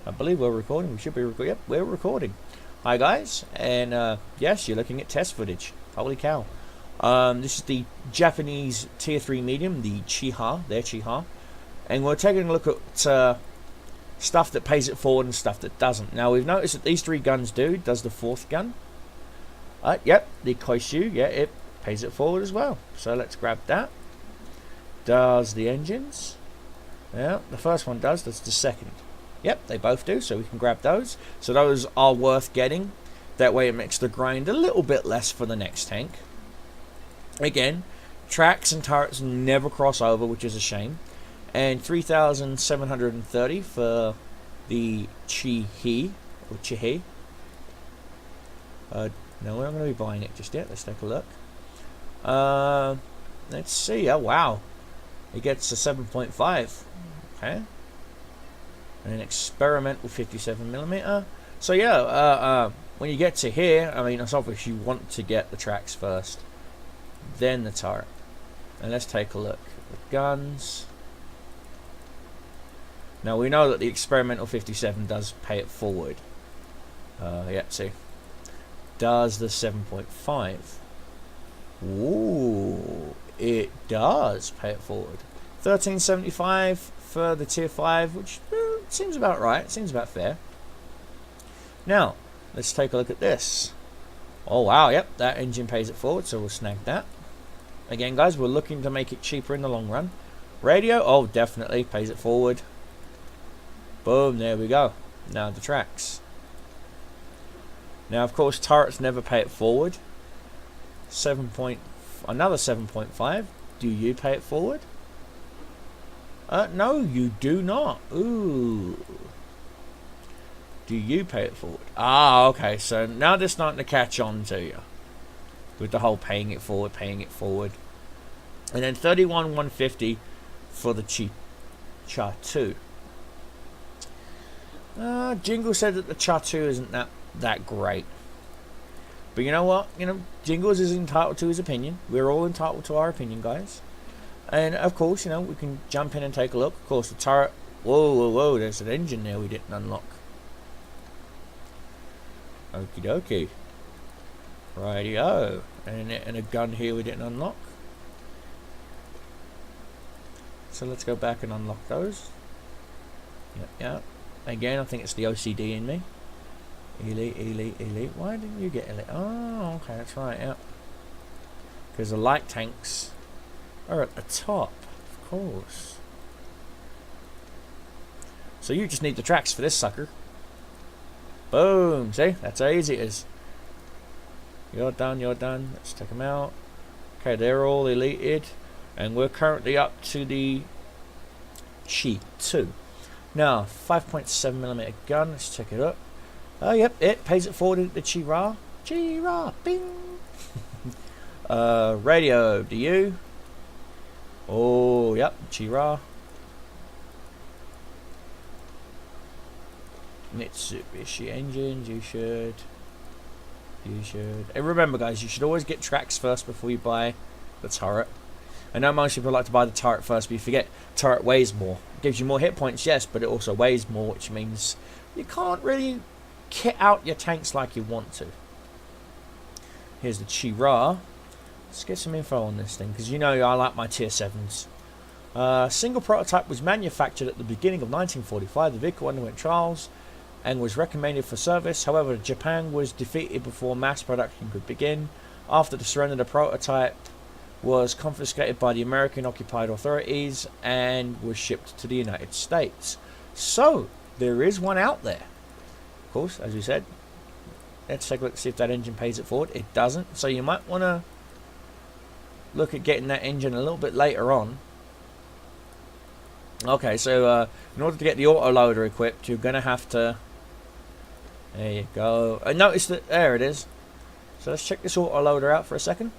I believe we're recording. We should be recording. Yep, we're recording. Hi guys, and yes, you're looking at test footage. Holy cow. This is the Japanese tier 3 medium, the Chiha, their Chiha. And we're taking a look at stuff that pays it forward and stuff that doesn't. Now we've noticed that these 3 guns does the 4th gun. Yep, the Koishu, yeah, it pays it forward as well. So let's grab that. Does the engines. Yeah, the first one does, that's the second. Yep, they both do, so we can grab those. So those are worth getting. That way it makes the grind a little bit less for the next tank. Again, tracks and turrets never cross over, which is a shame. And 3,730 for the Chihi, or Chihi. No, we're not going to be buying it just yet. Let's take a look. Let's see. Oh, wow. It gets a 7.5. Okay. And an experimental 57mm. So yeah, when you get to here, I mean, it's obvious you want to get the tracks first, then the turret. And let's take a look at the guns. Now we know that the experimental 57 does pay it forward. Yeah, see, does the 7.5. Ooh, it does pay it forward. 1375 for the tier 5, which seems about right, seems about fair. Now, let's take a look at this. Oh wow, yep, that engine pays it forward, so we'll snag that. Again guys, we're looking to make it cheaper in the long run. Radio, oh definitely, pays it forward. Boom, there we go. Now the tracks. Now of course, turrets never pay it forward. Another 7.5. Do you pay it forward? No, you do not. Ooh. Do you pay it forward? Ah, okay. So now they're starting to catch on to you with the whole paying it forward. And then 31,150 for the Cha-2. Jingle said that the Cha-2 isn't that great. But you know what? You know, Jingles is entitled to his opinion. We're all entitled to our opinion, guys. And of course, you know, we can jump in and take a look. Of course, the turret. Whoa, whoa, whoa! There's an engine there we didn't unlock. Okie dokie. Rightio. And a gun here we didn't unlock. So let's go back and unlock those. Yep, yep. Again, I think it's the OCD in me. Elite, elite, elite. Why didn't you get elite? Oh, okay, that's right, yep. Because the light tanks are at the top, of course. So you just need the tracks for this sucker. Boom, see? That's how easy it is. You're done, you're done. Let's take them out. Okay, they're all elated. And we're currently up to the Chi-2. Now, 5.7mm gun. Let's check it up. Oh, yep, it pays it forward to the Chi-Ra. Chi-Ra, bing! Radio, do you? Oh, yep, Chi-Ra. Mitsubishi engines, you should. And remember guys, you should always get tracks first before you buy the turret. I know most people like to buy the turret first, but you forget turret weighs more. It gives you more hit points, yes, but it also weighs more, which means you can't really kit out your tanks like you want to. Here's the Chi-Ra. Let's get some info on this thing, because you know I like my tier 7s. Single prototype was manufactured at the beginning of 1945. The vehicle underwent trials and was recommended for service. However, Japan was defeated before mass production could begin. After the surrender, the prototype was confiscated by the American occupied authorities and was shipped to the United States. So, there is one out there. Of course, as we said, let's take a look to see if that engine pays it forward. It doesn't, so you might want to look at getting that engine a little bit later on. Okay, so in order to get the autoloader equipped, you're going to have to... There you go. Notice that... There it is. So let's check this autoloader out for a second.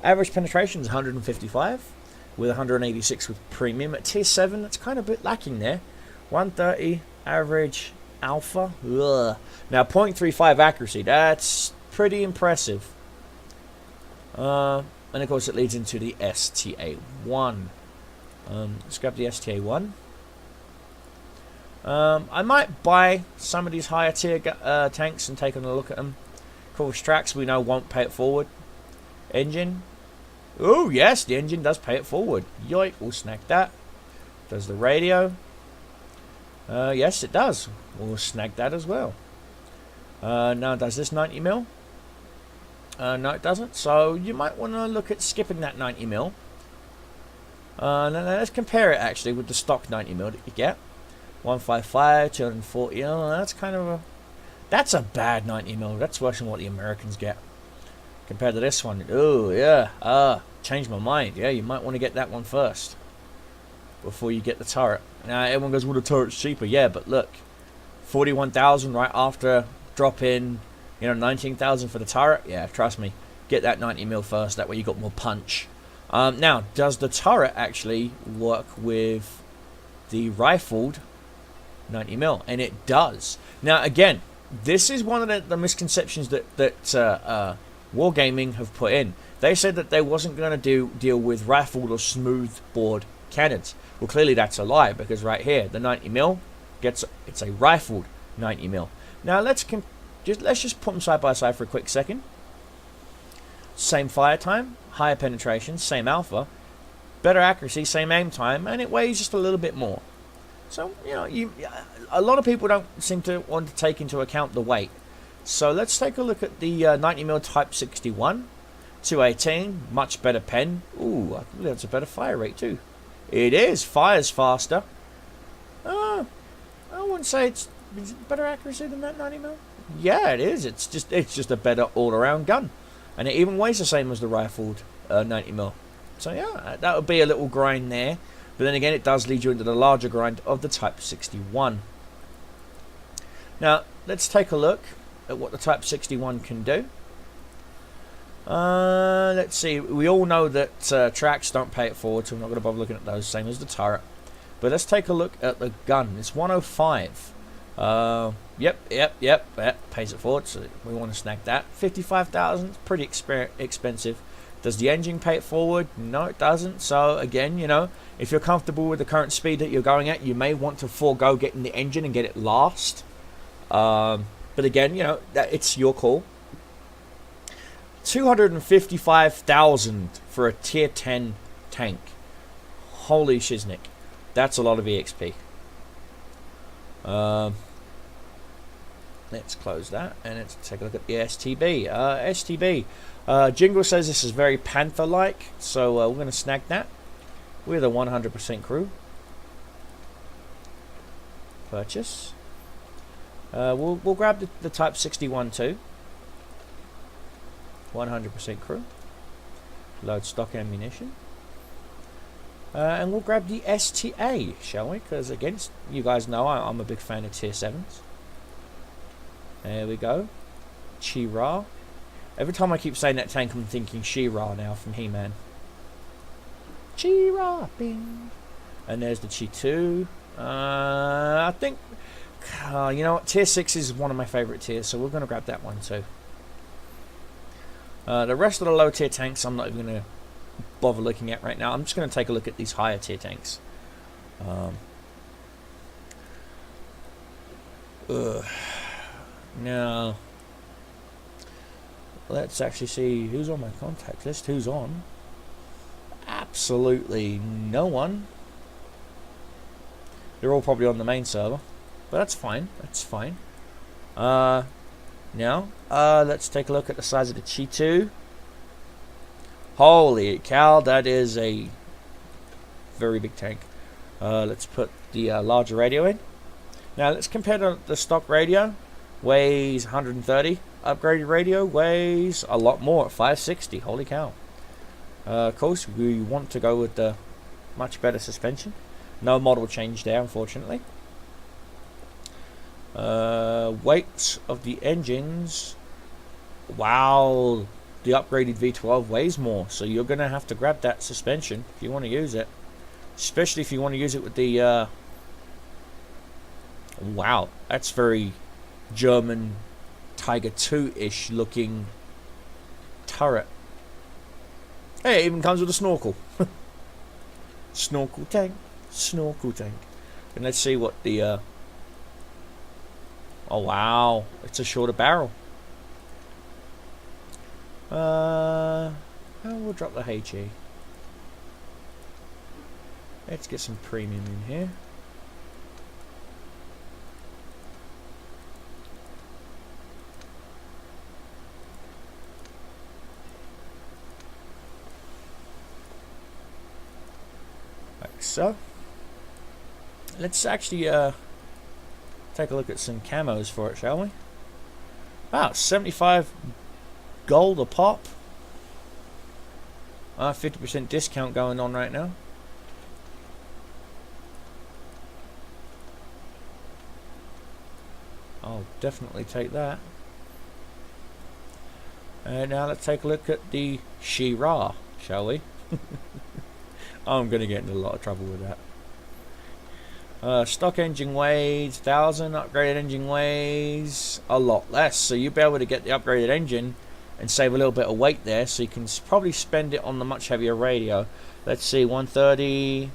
Average penetration is 155, with 186 with premium. At tier 7, that's kind of a bit lacking there. 130 average alpha. Ugh. Now 0.35 accuracy, that's pretty impressive. And of course it leads into the STA1. Let's grab the STA1. I might buy some of these higher tier tanks and take a look at them. Of course, tracks we know won't pay it forward. Engine. Oh, yes, the engine does pay it forward. Yoink, we'll snag that. Does the radio? Yes, it does. We'll snag that as well. Now, does this 90 mil? No, it doesn't. So you might want to look at skipping that 90 mil. Now let's compare it actually with the stock 90 mil that you get. 155, 240. Oh, that's kind of a... That's a bad 90 mil. That's worse than what the Americans get. Compared to this one. Oh, yeah. Changed my mind. Yeah, you might want to get that one first. Before you get the turret. Now, everyone goes, well, the turret's cheaper. Yeah, but look. 41,000 right after dropping, 19,000 for the turret. Yeah, trust me. Get that 90 mil first. That way you got more punch. Now, does the turret actually work with the rifled 90 mil? And it does. Now, again, this is one of the misconceptions that Wargaming have put in. They said that they wasn't going to deal with rifled or smooth bore cannons. Well, clearly that's a lie, because right here, the 90 mil it's a rifled 90 mil. Now let's just put them side by side for a quick second. Same fire time, higher penetration, same alpha, better accuracy, same aim time, and it weighs just a little bit more. So a lot of people don't seem to want to take into account the weight. So let's take a look at the 90mm Type 61, 218, much better pen. Ooh, I believe that's a better fire rate too. It is, fires faster. I wouldn't say is it better accuracy than that 90mm. Yeah, it is. It's just a better all-around gun, and it even weighs the same as the rifled 90mm. So yeah, that would be a little grind there. But then again, it does lead you into the larger grind of the Type 61. Now, let's take a look at what the Type 61 can do. Let's see. We all know that tracks don't pay it forward, so we're not going to bother looking at those, same as the turret. But let's take a look at the gun. It's 105. Yep, pays it forward, so we want to snag that. 55,000, pretty expensive. Does the engine pay it forward? No, it doesn't. So again, if you're comfortable with the current speed that you're going at, you may want to forego getting the engine and get it last. But again, it's your call. 255,000 for a tier 10 tank. Holy shiznick. That's a lot of EXP. Let's close that and let's take a look at the STB. STB. Jingle says this is very Panther-like, so we're going to snag that. We're the 100% crew. Purchase. We'll grab the Type 61 too. 100% crew. Load stock ammunition. And we'll grab the STA, shall we? Because again, you guys know I'm a big fan of tier 7s. There we go. Chi-Ra. Every time I keep saying that tank, I'm thinking She-Ra now from He-Man. Chi-Ra, bing. And there's the Chi-2. I think, you know what? Tier 6 is one of my favourite tiers, so we're going to grab that one too. The rest of the low tier tanks, I'm not even going to bother looking at right now. I'm just going to take a look at these higher tier tanks. Now, let's actually see who's on my contact list. Who's on? Absolutely no one. They're all probably on the main server, but that's fine. That's fine. Now, let's take a look at the size of the Chi-2. Holy cow, that is a very big tank. Let's put the larger radio in. Now, let's compare the stock radio. Weighs 130. Upgraded radio weighs a lot more at 560. Holy cow. Of course, we want to go with the much better suspension. No model change there, unfortunately. Weight of the engines. Wow, the upgraded V12 weighs more, so you're going to have to grab that suspension if you want to use it. Especially if you want to use it with the... Wow, that's very German Tiger 2-ish looking turret. Hey, it even comes with a snorkel. Snorkel tank. Snorkel tank. And let's see what the Oh wow, it's a shorter barrel. We'll drop the HE. Let's get some premium in here. Like so. Let's actually take a look at some camos for it, shall we? Wow, 75 gold a pop. 50% discount going on right now. I'll definitely take that. And now let's take a look at the She-Ra, shall we? I'm going to get into a lot of trouble with that. Stock engine weighs 1,000, upgraded engine weighs a lot less. So you'll be able to get the upgraded engine and save a little bit of weight there. So you can probably spend it on the much heavier radio. Let's see, 130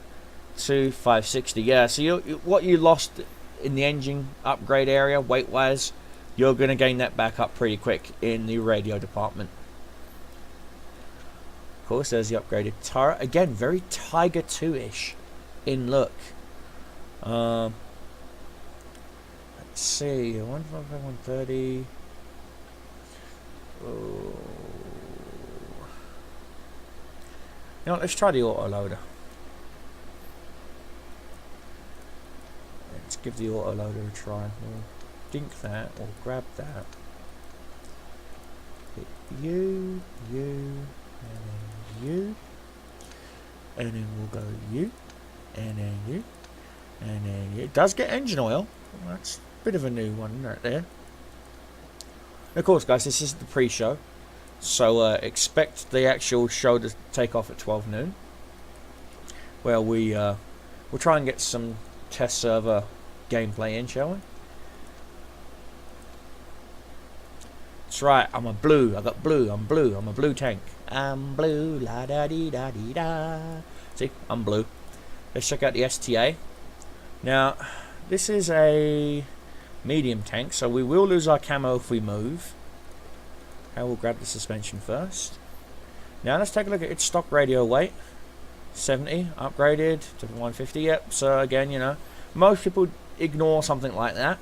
to 560. Yeah, so what you lost in the engine upgrade area, weight-wise, you're going to gain that back up pretty quick in the radio department. Of course, there's the upgraded turret. Again, very Tiger 2-ish in look. Let's see, 155, 130. Oh. You know what, let's try the autoloader. Let's give the autoloader a try. We'll dink that, or grab that. Hit you, and then you. And then we'll go you, and then you. And then it does get engine oil. Well, that's a bit of a new one right there. And of course, guys, this is the pre-show, so expect the actual show to take off at 12 noon. Where we'll try and get some test server gameplay in, shall we? That's right. I'm a blue. I got blue. I'm blue. I'm a blue tank. I'm blue. La da dee da dee da. See, I'm blue. Let's check out the STA. Now, this is a medium tank, so we will lose our camo if we move. Okay, we'll grab the suspension first. Now, let's take a look at its stock radio weight. 70, upgraded to 150. Yep, so again, you know, most people ignore something like that.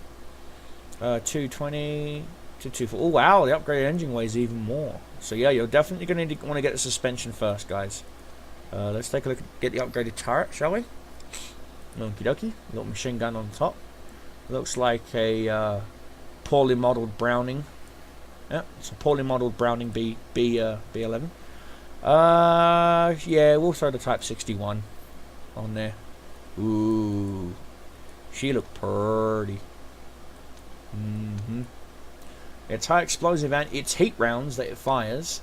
220 to 240. Oh, wow, the upgraded engine weighs even more. So, yeah, you're definitely going to want to get the suspension first, guys. Let's take a look at get the upgraded turret, shall we? Okie dokie, little machine gun on top. Looks like a poorly modelled Browning. Yeah, it's a poorly modelled Browning B11. Yeah, we'll throw the Type 61 on there. Ooh, she looked pretty. It's high explosive and it's heat rounds that it fires.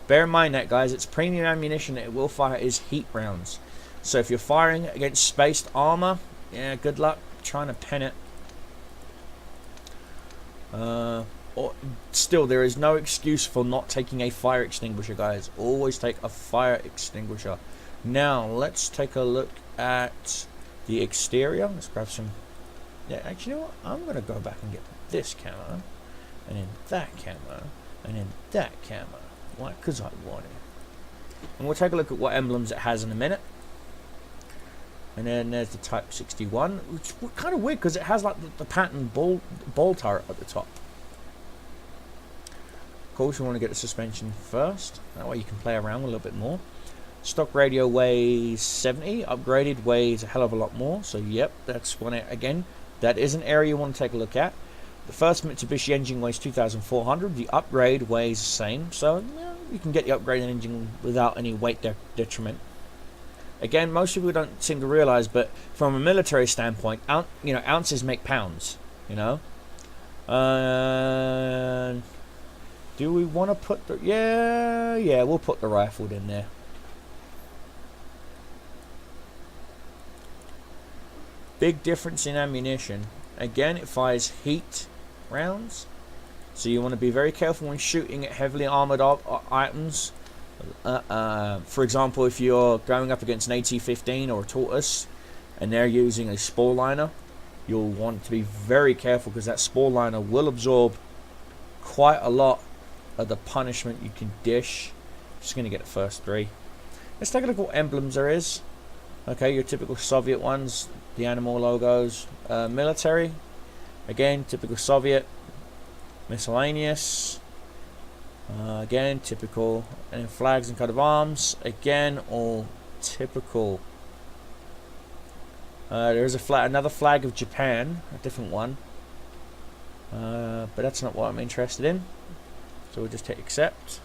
Bear in mind that, guys, it's premium ammunition that it will fire is heat rounds. So if you're firing against spaced armor, yeah, good luck trying to pen it. Or still, there is no excuse for not taking a fire extinguisher, guys. Always take a fire extinguisher. Now, let's take a look at the exterior. Let's grab some... Yeah, actually, you know what? I'm going to go back and get this camo. And then that camo. And then that camo. Why? Because I want it. And we'll take a look at what emblems it has in a minute. And then there's the Type 61, which is kind of weird because it has like the patterned ball turret at the top. Of course, you want to get the suspension first. That way you can play around a little bit more. Stock radio weighs 70. Upgraded weighs a hell of a lot more. So, yep, that's one. Again, that is an area you want to take a look at. The first Mitsubishi engine weighs 2,400. The upgrade weighs the same. So, yeah, you can get the upgraded engine without any weight detriment. Again, most people don't seem to realize, but from a military standpoint, you know, ounces make pounds. You know. Do we want to put the... Yeah, we'll put the rifled in there. Big difference in ammunition. Again, it fires heat rounds. So you want to be very careful when shooting at heavily armored items. For example, if you're going up against an AT-15 or a Tortoise, and they're using a spore liner, you'll want to be very careful because that spore liner will absorb quite a lot of the punishment you can dish. Just going to get the first 3. Let's take a look at what emblems there is. Okay, your typical Soviet ones, the animal logos, military, again typical Soviet, miscellaneous, again typical, and flags and coat of arms, again all typical. There is a flag, another flag of Japan, a different one, but that's not what I'm interested in. So we'll just hit accept.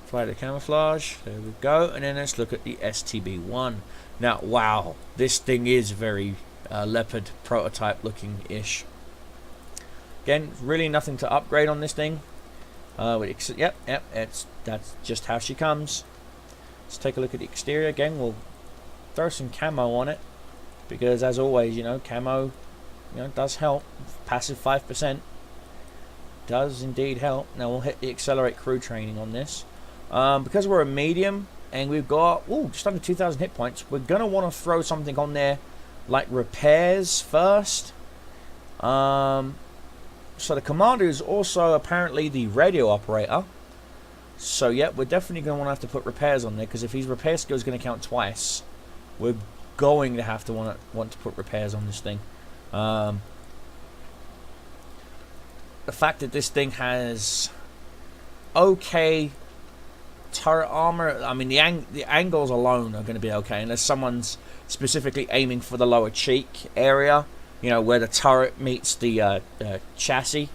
Apply the camouflage. There we go. And then let's look at the STB1. Now, wow, this thing is very leopard prototype looking ish. Again, really nothing to upgrade on this thing. Yep, that's just how she comes. Let's take a look at the exterior again. We'll throw some camo on it because, as always, you know, camo, you know, does help. Passive 5% does indeed help. Now we'll hit the accelerate crew training on this. Because we're a medium and we've got just under 2,000 hit points, we're gonna want to throw something on there like repairs first. So the commander is also apparently the radio operator. So yeah, we're definitely gonna want to have to put repairs on there because if his repair skill is going to count twice, we're going to have to want to put repairs on this thing. The fact that this thing has okay turret armor, I mean the angles alone are going to be okay unless someone's specifically aiming for the lower cheek area, you know, where the turret meets the chassis.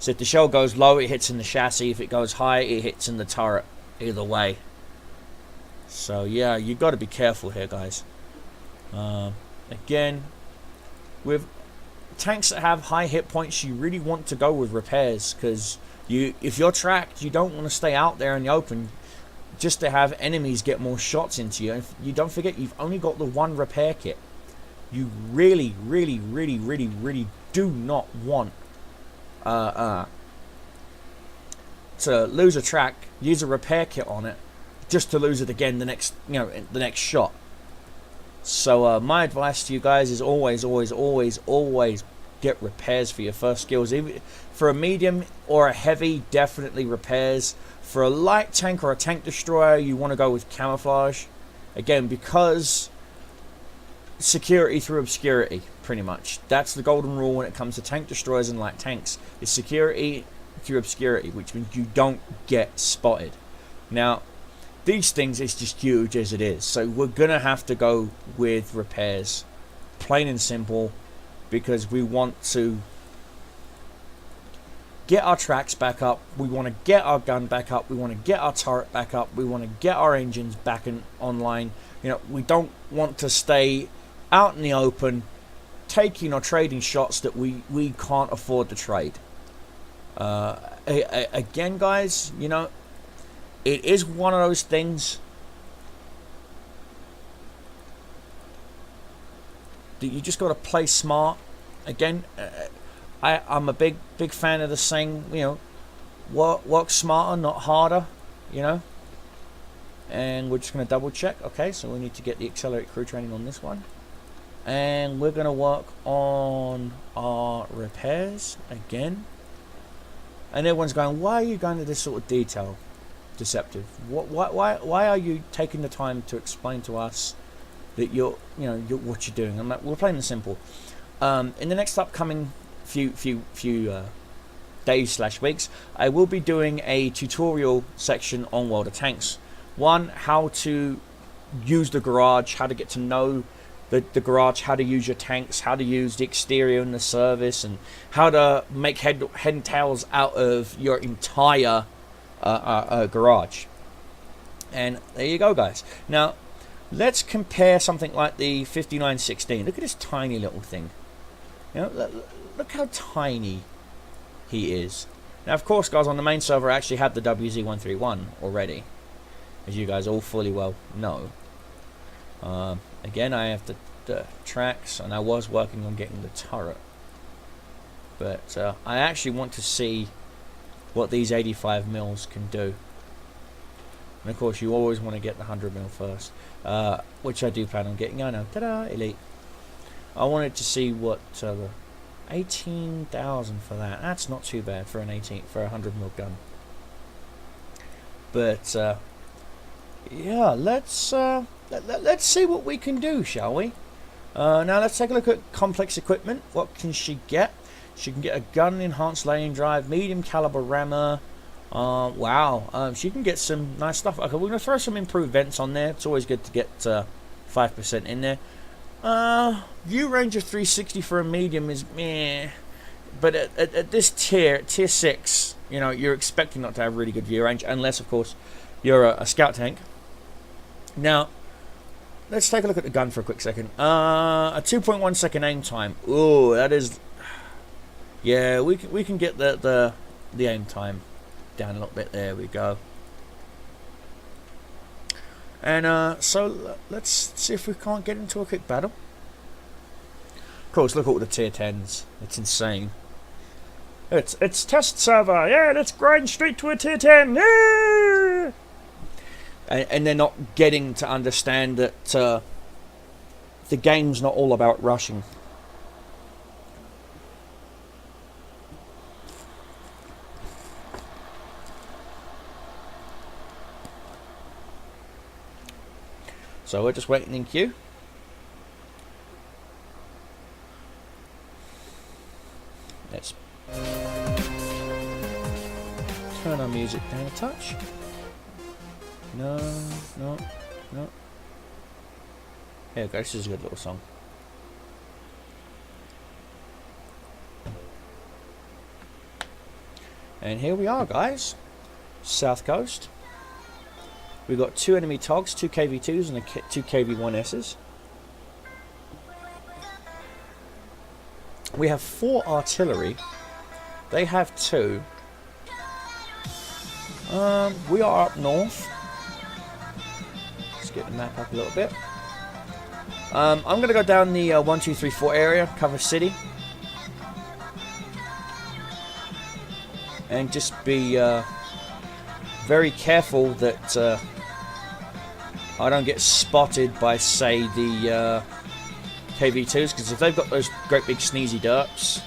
So if the shell goes low, it hits in the chassis. If it goes high, it hits in the turret. Either way. So yeah, you got to be careful here, guys. Again, with tanks that have high hit points, you really want to go with repairs because if you're tracked, you don't want to stay out there in the open just to have enemies get more shots into you. And you don't forget, you've only got the 1 repair kit. You really, really, really, really, really do not want to lose a track, use a repair kit on it, just to lose it again the next shot. So my advice to you guys is always, always, always, always get repairs for your first skills. Even for a medium or a heavy, definitely repairs. For a light tank or a tank destroyer, you want to go with camouflage. Again, because security through obscurity, pretty much. That's the golden rule when it comes to tank destroyers and light tanks. It's security through obscurity, which means you don't get spotted. Now, these things is just huge as it is. So we're going to have to go with repairs. Plain and simple. Because we want to get our tracks back up. We want to get our gun back up. We want to get our turret back up. We want to get our engines back online. You know, we don't want to stay out in the open taking or trading shots that we can't afford to trade. Again, guys, you know, it is one of those things that you just got to play smart. Again, I'm a big fan of the saying, you know, work smarter, not harder, you know. And we're just going to double check. Okay, so we need to get the accelerate crew training on this one. And we're going to work on our repairs again. And everyone's going, why are you going to this sort of detail, Deceptive? Why are you taking the time to explain to us that you're what you're doing? I'm like, we're playing it simple. In the next upcoming few days / weeks, I will be doing a tutorial section on World of Tanks. One, how to use the garage, how to get to know the garage, how to use your tanks, how to use the exterior and the service, and how to make head and tails out of your entire garage. And there you go, guys. Now, let's compare something like the 5916. Look at this tiny little thing. You know, look how tiny he is. Now, of course, guys, on the main server, I actually have the WZ131 already, as you guys all fully well know. Again, I have the tracks, and I was working on getting the turret. But I actually want to see what these 85 mils can do. And of course, you always want to get the 100 mil first, which I do plan on getting. I know, ta-da, elite. I wanted to see what 18,000 for that. That's not too bad for a 100mm gun. But yeah, let's see what we can do, shall we? Now let's take a look at complex equipment. What can she get? She can get a gun, enhanced lane drive, medium caliber rammer. Wow, she can get some nice stuff. Okay, we're gonna throw some improved vents on there. It's always good to get 5% in there. View range of 360 for a medium is meh, but at this tier 6, you know, you're expecting not to have really good view range, unless of course you're a scout tank. Now let's take a look at the gun for a quick second. A 2.1 second aim time. Ooh, that is, yeah, we can get the aim time down a little bit. There we go. And so let's see if we can't get into a quick battle. Of course, look at all the tier 10s. It's insane. It's test server. Yeah, let's grind straight to a tier 10. Yeah! And they're not getting to understand that the game's not all about rushing. So we're just waiting in queue. Let's turn our music down a touch. No. Here we go, this is a good little song. And here we are, guys. South Coast. We've got 2 enemy TOGs, 2 KV2s and 2 KV1Ss. We have 4 artillery. They have 2. We are up north. Let's get the map up a little bit. I'm going to go down the 1, 2, 3, 4 area, cover city. And just be very careful that I don't get spotted by, say, the KV2s, because if they've got those great big sneezy derps.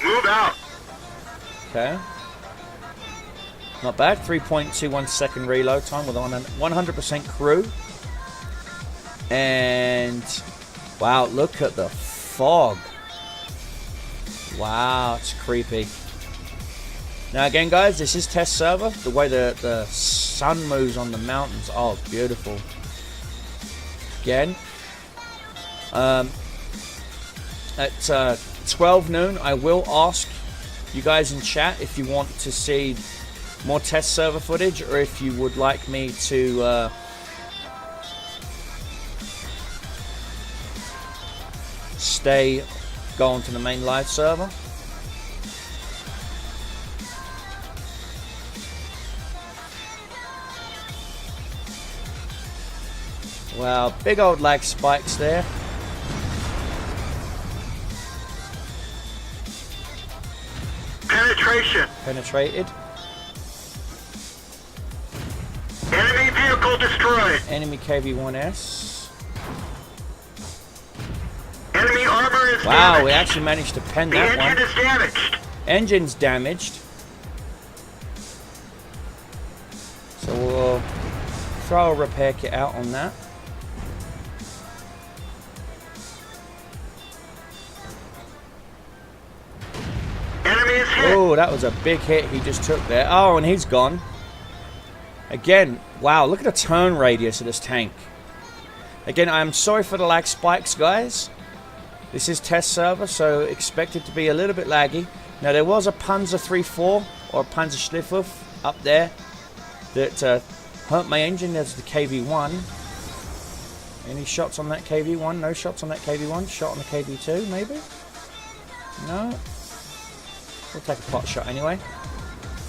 Move out. Okay. Not bad. 3.21 second reload time with 100% crew. And wow, look at the fog. Wow, it's creepy. Now again, guys, this is test server. The way the sun moves on the mountains, oh, beautiful. Again, at 12 noon, I will ask you guys in chat if you want to see more test server footage, or if you would like me to stay going to the main live server. Wow, big old lag spikes there. Penetration. Penetrated. Enemy vehicle destroyed. Enemy KV1S. Enemy armor is Wow, damaged. we actually managed to pen The that engine one. is damaged. Engine's damaged. So we'll throw a repair kit out on that. Enemy is hit. Oh, that was a big hit he just took there. Oh, and he's gone. Again, wow, look at the turn radius of this tank. Again, I'm sorry for the lag spikes, guys. This is test server, so expect it to be a little bit laggy. Now, there was a Panzer 3-4 or a Panzer Schliffwurf up there that hurt my engine. There's the KV1. Any shots on that KV1? No shots on that KV1. Shot on the KV2, maybe? No? We'll take a pot shot anyway.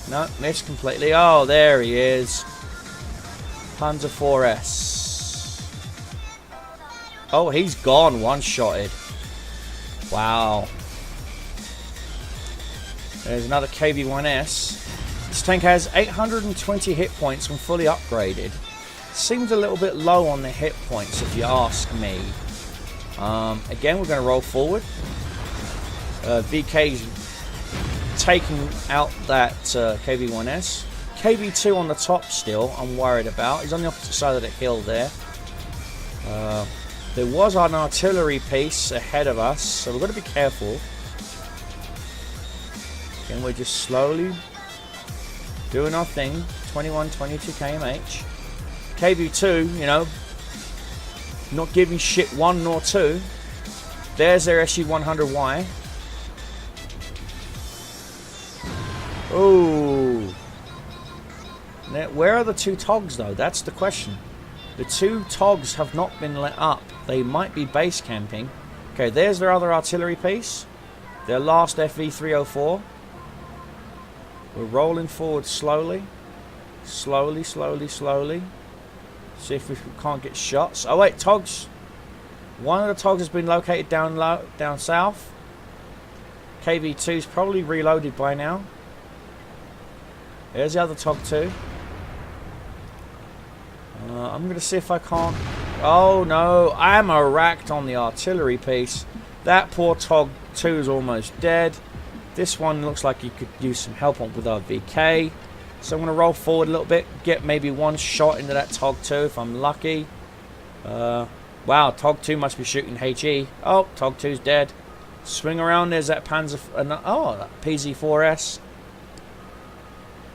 No, missed completely. Oh, there he is. Panzer 4S. Oh, he's gone. One-shotted. Wow. There's another KV1S. This tank has 820 hit points when fully upgraded. Seems a little bit low on the hit points, if you ask me. Again, we're going to roll forward. VK's taking out that KV-1S. KV-2 on the top still, I'm worried about. He's on the opposite side of the hill there. There was an artillery piece ahead of us, so we've got to be careful. Again, we're just slowly doing our thing. 21, 22 kmh. KV-2, you know, not giving shit 1 nor 2. There's their SU-100Y. Oh. Now, where are the 2 TOGs though? That's the question. The 2 TOGs have not been let up. They might be base camping. Okay, there's their other artillery piece. Their last FV-304. We're rolling forward slowly. Slowly, slowly, slowly. See if we can't get shots. Oh wait, TOGs. One of the TOGs has been located down low, down south. KV-2's probably reloaded by now. There's the other TOG too. I'm going to see if I can't... Oh no, I'm racked on the artillery piece. That poor TOG 2 is almost dead. This one looks like you could use some help on with our VK. So I'm going to roll forward a little bit, get maybe 1 shot into that TOG 2 if I'm lucky. Wow, TOG 2 must be shooting HE. Oh, TOG 2's dead. Swing around, there's that Panzer... oh, that PZ-4S.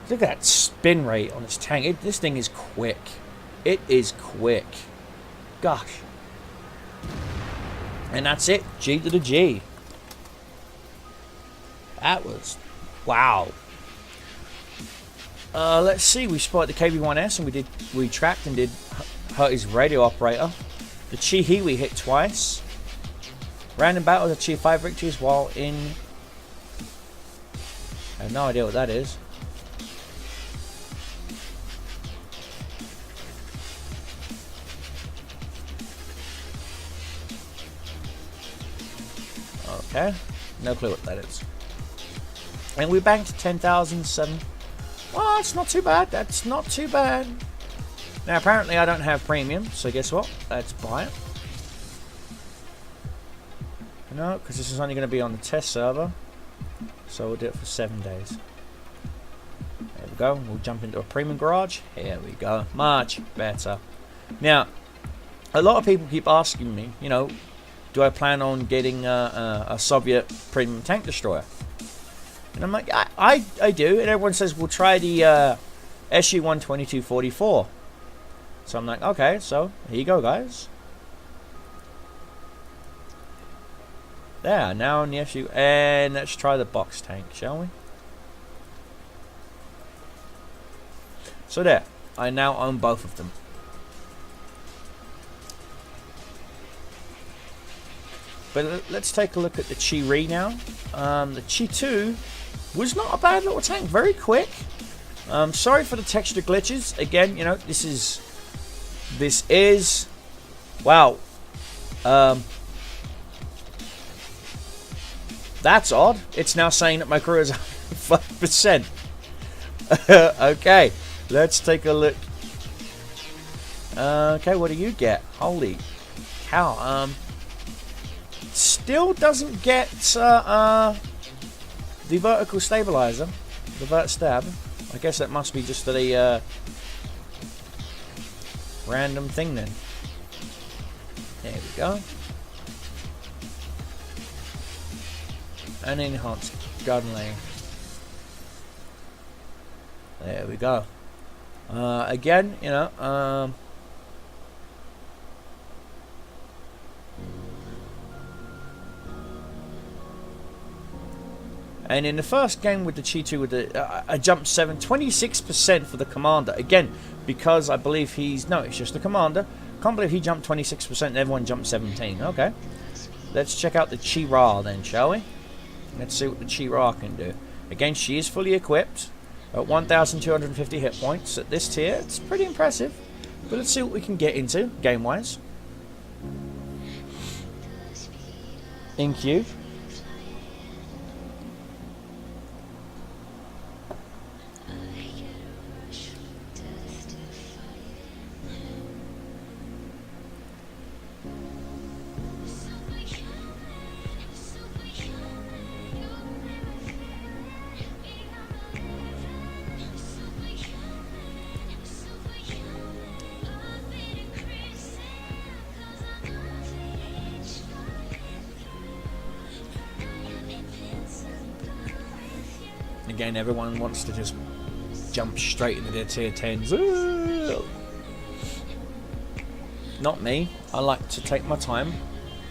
Look at that spin rate on this tank. This thing is quick. It is quick. Gosh. And that's it. G to the G. That was... wow. Let's see. We spotted the KV-1S and we tracked and did hurt his radio operator. The Chi-Hi we hit twice. Random battle of achieved 5 victories while in... I have no idea what that is. Okay, no clue what that is. And we banked 10,007. Well, that's not too bad. That's not too bad. Now, apparently I don't have premium, so guess what? Let's buy it. No, because this is only going to be on the test server. So we'll do it for 7 days. There we go. We'll jump into a premium garage. Here we go. Much better. Now, a lot of people keep asking me, you know, do I plan on getting a Soviet premium tank destroyer? And I'm like, I do. And everyone says, we'll try the SU-122-44. So I'm like, okay, so here you go, guys. There, now on the SU. And let's try the box tank, shall we? So there, I now own both of them. But let's take a look at the Chi-Ri now. The Chi-2 was not a bad little tank, very quick. Sorry for the texture glitches. Again, you know, this is wow. That's odd. It's now saying that my crew is 5%. Okay, let's take a look. Okay, what do you get? Holy cow. Still doesn't get the vertical stabilizer, the vert stab. I guess that must be just a random thing then. There we go. And enhanced gun lane. There we go. Again, you know, and in the first game with the Chi-2, with the I jumped 26% for the commander. Again, because I believe no, it's just the commander. Can't believe he jumped 26% and everyone jumped 17. Okay, let's check out the Chi-Ra then, shall we? Let's see what the Chi-Ra can do. Again, she is fully equipped at 1,250 hit points at this tier. It's pretty impressive. But let's see what we can get into game-wise. In queue. Again, everyone wants to just jump straight into their tier 10s. Ooh. Not me. I like to take my time.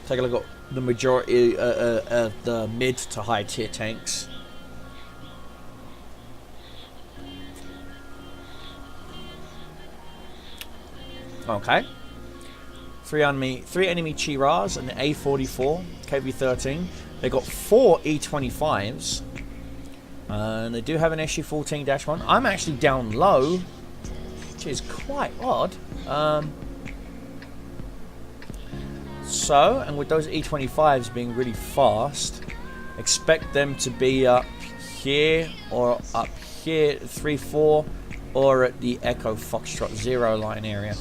Take a look at the majority of the mid to high tier tanks. Okay. Three enemy Chiras and the A44 KV-13. They got 4 E25s. And they do have an SU-14-1. I'm actually down low, which is quite odd. So, and with those E25s being really fast, expect them to be up here or up here, 3-4, or at the Echo Foxtrot 0 line area.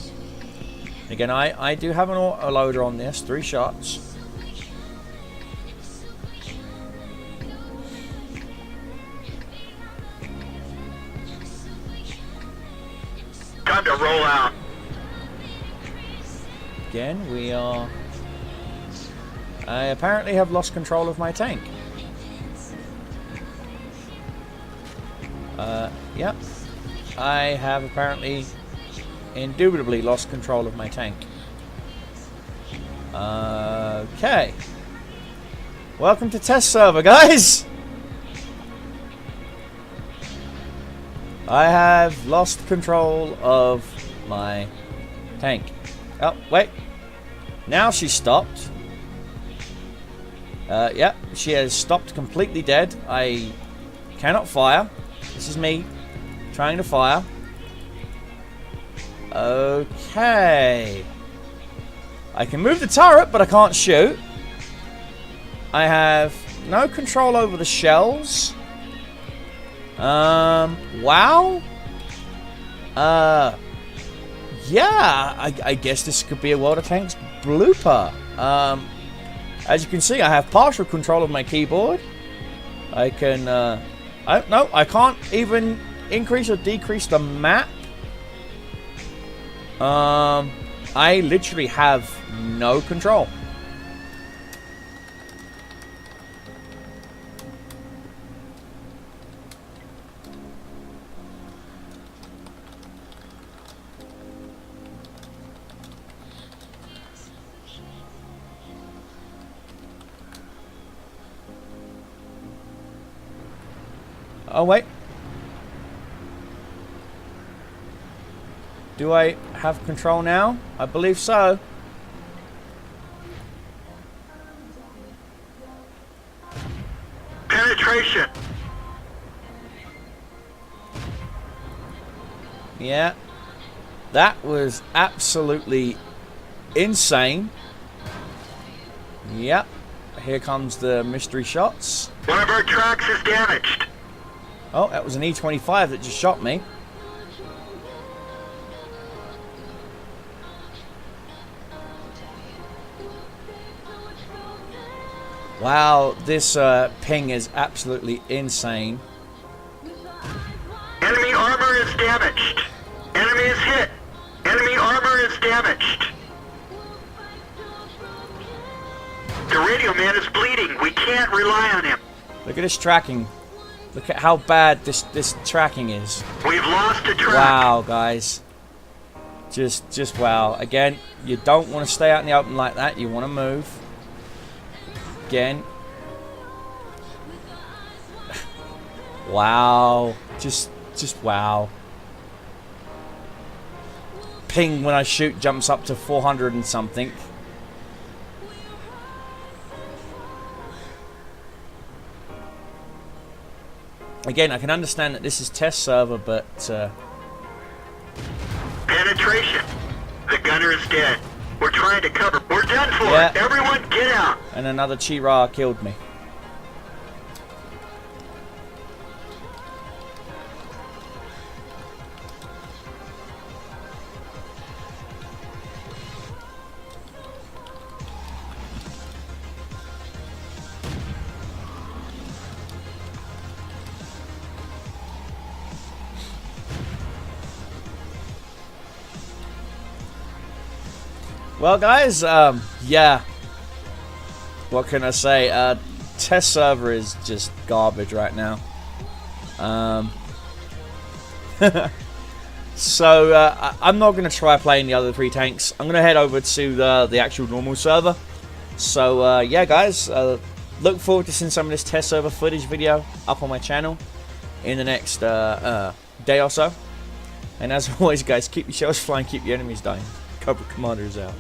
Again, I do have an autoloader on this, 3 shots. Time to roll out. Again, we are... I apparently have lost control of my tank. Yep. I have apparently indubitably lost control of my tank. Okay. Welcome to test server, guys! I have lost control of my tank. Oh, wait. Now she's stopped. Yep, she has stopped completely dead. I cannot fire. This is me trying to fire. Okay. I can move the turret, but I can't shoot. I have no control over the shells. Wow. Yeah, I guess this could be a World of Tanks blooper. As you can see, I have partial control of my keyboard. I can, no, I can't even increase or decrease the map. I literally have no control. Oh, wait. Do I have control now? I believe so. Penetration. Yeah. That was absolutely insane. Yep. Here comes the mystery shots. One of our tracks is damaged. Oh, that was an E25 that just shot me. Wow, this ping is absolutely insane. Enemy armor is damaged. Enemy is hit. Enemy armor is damaged. The radio man is bleeding. We can't rely on him. Look at this tracking. Look at how bad this tracking is. We've lost a track. Wow, guys. Just wow. Again, you don't want to stay out in the open like that. You want to move. Again. Wow. Just wow. Ping when I shoot jumps up to 400 and something. Again, I can understand that this is test server, but Penetration. The gunner is dead. We're trying to cover. We're done for. Yeah. Everyone get out. and another Chira killed me. Well, guys, yeah. What can I say? Test server is just garbage right now. So I'm not going to try playing the other 3 tanks. I'm going to head over to the actual normal server. So yeah, guys, look forward to seeing some of this test server footage video up on my channel in the next day or so. And as always, guys, keep your shells flying, keep your enemies dying. Cobra Commander is out.